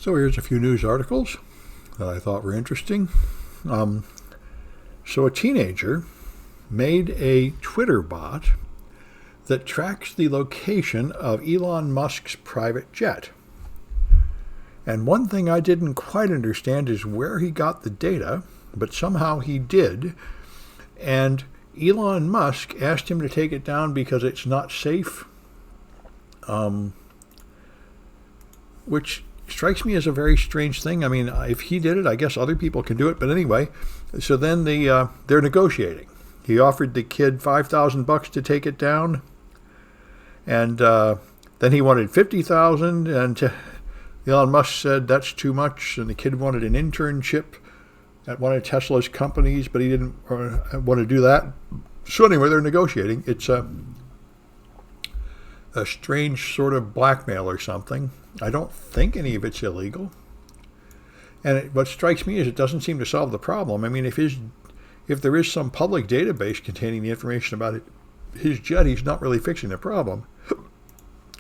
So here's a few news articles that I thought were interesting. So a teenager made a Twitter bot that tracks the location of Elon Musk's private jet. And one thing I didn't quite understand is where he got the data, but somehow he did. And Elon Musk asked him to take it down because it's not safe, which strikes me as a very strange thing. I mean, if he did it, I guess other people can do it. But anyway, so then they're negotiating. He offered the kid $5,000 to take it down, and then he wanted $50,000, and Elon Musk said that's too much, and the kid wanted an internship at one of Tesla's companies, but he didn't want to do that. So anyway, they're negotiating. It's a strange sort of blackmail or something. I don't think any of it's illegal. And what strikes me is it doesn't seem to solve the problem. I mean, if there is some public database containing the information about his jet, he's not really fixing the problem.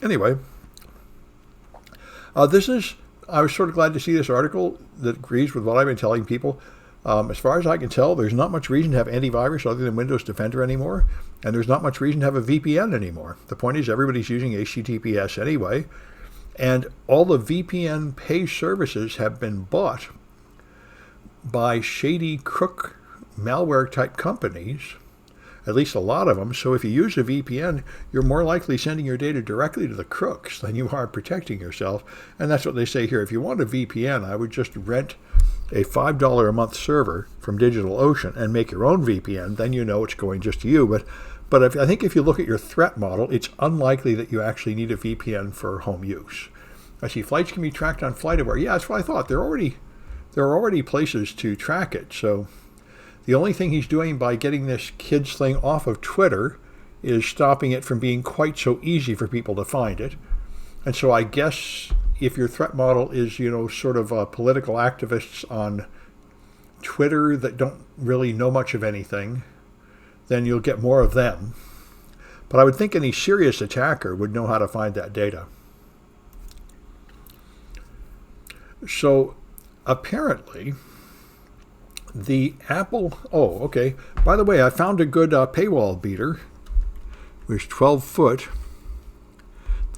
Anyway, I was sort of glad to see this article that agrees with what I've been telling people. As far as I can tell, there's not much reason to have antivirus other than Windows Defender anymore, and there's not much reason to have a VPN anymore. The point is everybody's using HTTPS anyway, and all the VPN pay services have been bought by shady crook malware type companies, at least a lot of them. So if you use a VPN, you're more likely sending your data directly to the crooks than you are protecting yourself. And that's what they say here. If you want a VPN, I would just rent a $5 a month server from DigitalOcean and make your own VPN. Then you know it's going just to you. But I think if you look at your threat model, it's unlikely that you actually need a VPN for home use. I see flights can be tracked on FlightAware. Yeah, that's what I thought. There are already places to track it. So the only thing he's doing by getting this kids thing off of Twitter is stopping it from being quite so easy for people to find it. And so I guess if your threat model is, sort of political activists on Twitter that don't really know much of anything, then you'll get more of them. But I would think any serious attacker would know how to find that data. So apparently the Apple, by the way, I found a good paywall beater. It was 12 foot.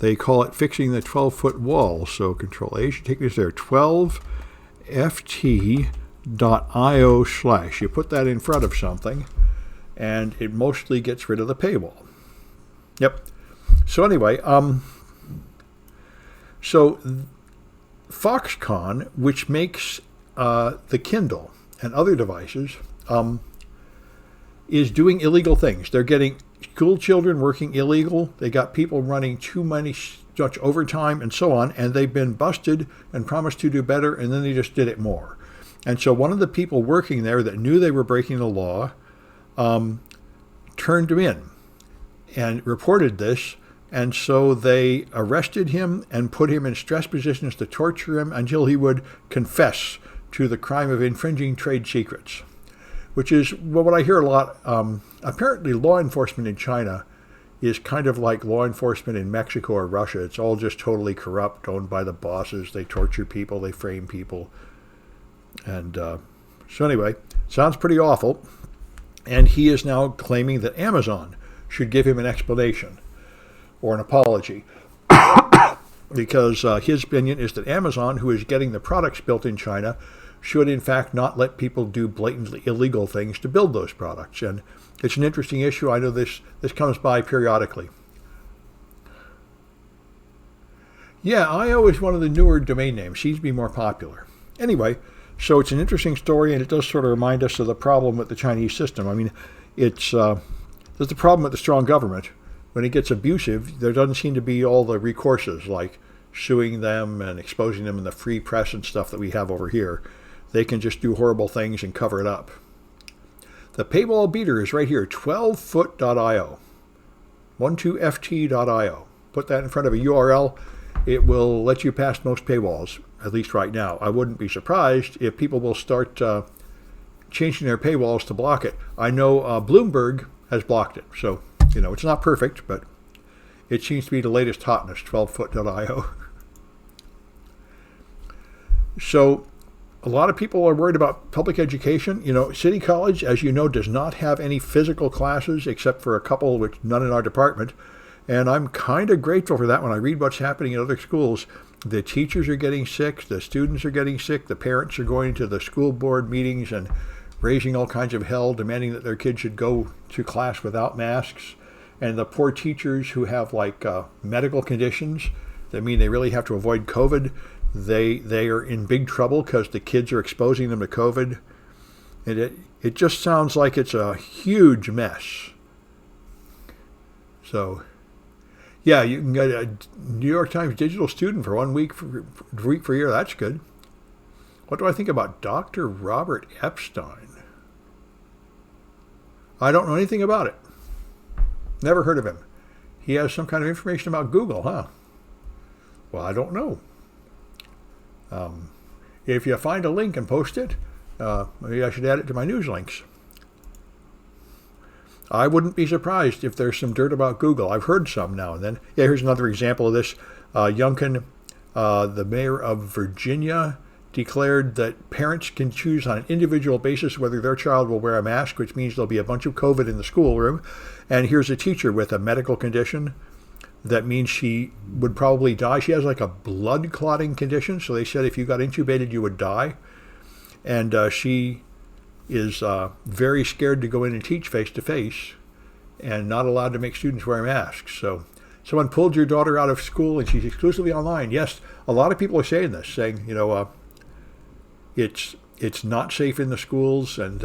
They call it fixing the 12-foot wall. So Control A should take me there. 12ft.io/. You put that in front of something, and it mostly gets rid of the paywall. Yep. So anyway, so Foxconn, which makes the Kindle and other devices, is doing illegal things. They're getting school children working illegal. They got people running too much overtime and so on, and they've been busted and promised to do better, and then they just did it more. And so one of the people working there that knew they were breaking the law turned him in and reported this, and so they arrested him and put him in stress positions to torture him until he would confess to the crime of infringing trade secrets, which is what I hear a lot. Apparently law enforcement in China is kind of like law enforcement in Mexico or Russia. It's all just totally corrupt, owned by the bosses. They torture people, they frame people. And so anyway, sounds pretty awful. And he is now claiming that Amazon should give him an explanation or an apology. Because his opinion is that Amazon, who is getting the products built in China, should in fact not let people do blatantly illegal things to build those products. And it's an interesting issue. I know this comes by periodically. Yeah, IO is one of the newer domain names. Seems to be more popular. Anyway, so it's an interesting story, and it does sort of remind us of the problem with the Chinese system. I mean, there's the problem with the strong government. When it gets abusive, there doesn't seem to be all the recourses like suing them and exposing them in the free press and stuff that we have over here. They can just do horrible things and cover it up. The paywall beater is right here, 12foot.io, 12ft.io. Put that in front of a URL. It will let you pass most paywalls, at least right now. I wouldn't be surprised if people will start changing their paywalls to block it. I know Bloomberg has blocked it, so it's not perfect, but it seems to be the latest hotness, 12foot.io. So a lot of people are worried about public education. City College, as you know, does not have any physical classes except for a couple, which none in our department. And I'm kind of grateful for that when I read what's happening in other schools. The teachers are getting sick, the students are getting sick, the parents are going to the school board meetings and raising all kinds of hell, demanding that their kids should go to class without masks. And the poor teachers who have medical conditions that mean they really have to avoid COVID, they are in big trouble because the kids are exposing them to COVID. And it just sounds like it's a huge mess. So, yeah, you can get a New York Times digital student for 1 week for a year. That's good. What do I think about Dr. Robert Epstein? I don't know anything about it. Never heard of him. He has some kind of information about Google, huh? Well, I don't know. If you find a link and post it, maybe I should add it to my news links. I wouldn't be surprised if there's some dirt about Google. I've heard some now and then. Yeah, here's another example of this. Youngkin, the mayor of Virginia, declared that parents can choose on an individual basis whether their child will wear a mask, which means there'll be a bunch of COVID in the schoolroom. And here's a teacher with a medical condition that means she would probably die. She has a blood clotting condition, so they said if you got intubated, you would die. And she is very scared to go in and teach face-to-face and not allowed to make students wear masks. So someone pulled your daughter out of school and she's exclusively online. Yes, a lot of people are saying this, saying, it's not safe in the schools. And,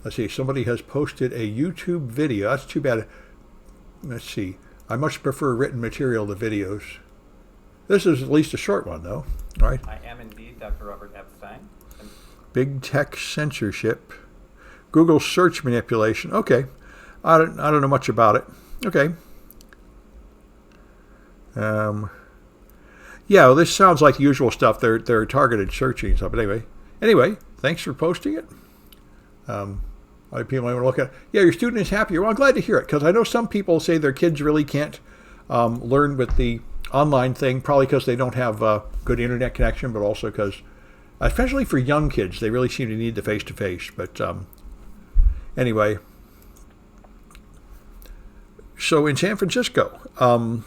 let's see, somebody has posted a YouTube video. That's too bad. Let's see. I much prefer written material to videos. This is at least a short one, though. All right. I am indeed Dr. Robert Epstein. Big tech censorship. Google search manipulation. Okay. I don't know much about it. Okay. Yeah, well, this sounds like usual stuff. They're targeted searching and stuff. But anyway, thanks for posting it. Other people might want to look at it. Yeah, your student is happier. Well, I'm glad to hear it because I know some people say their kids really can't learn with the online thing, probably because they don't have a good internet connection, but also because, especially for young kids, they really seem to need the face-to-face. But anyway, so in San Francisco,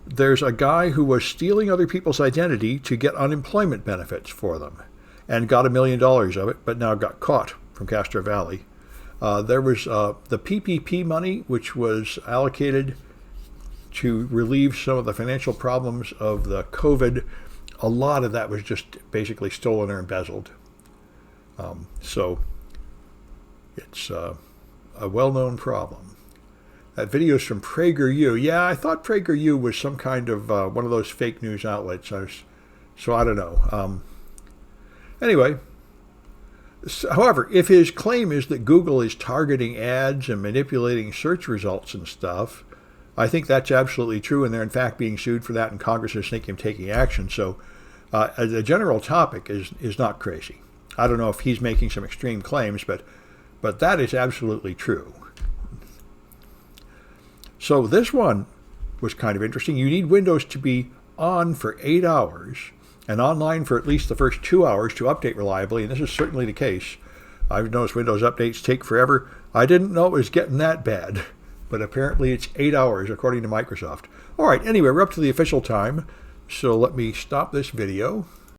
there's a guy who was stealing other people's identity to get unemployment benefits for them and got $1 million of it, but now got caught from Castro Valley. There was the PPP money, which was allocated to relieve some of the financial problems of the COVID. A lot of that was just basically stolen or embezzled. So it's a well-known problem. That video is from PragerU. Yeah, I thought PragerU was some kind of one of those fake news outlets. So I don't know. Anyway, however, if his claim is that Google is targeting ads and manipulating search results and stuff, I think that's absolutely true, and they're in fact being sued for that, and Congress is thinking of taking action. So the general topic is not crazy. I don't know if he's making some extreme claims, but that is absolutely true. So this one was kind of interesting. You need Windows to be on for 8 hours and online for at least the first 2 hours to update reliably, and this is certainly the case. I've noticed Windows updates take forever. I didn't know it was getting that bad, but apparently it's 8 hours according to Microsoft. All right, anyway, we're up to the official time, so let me stop this video.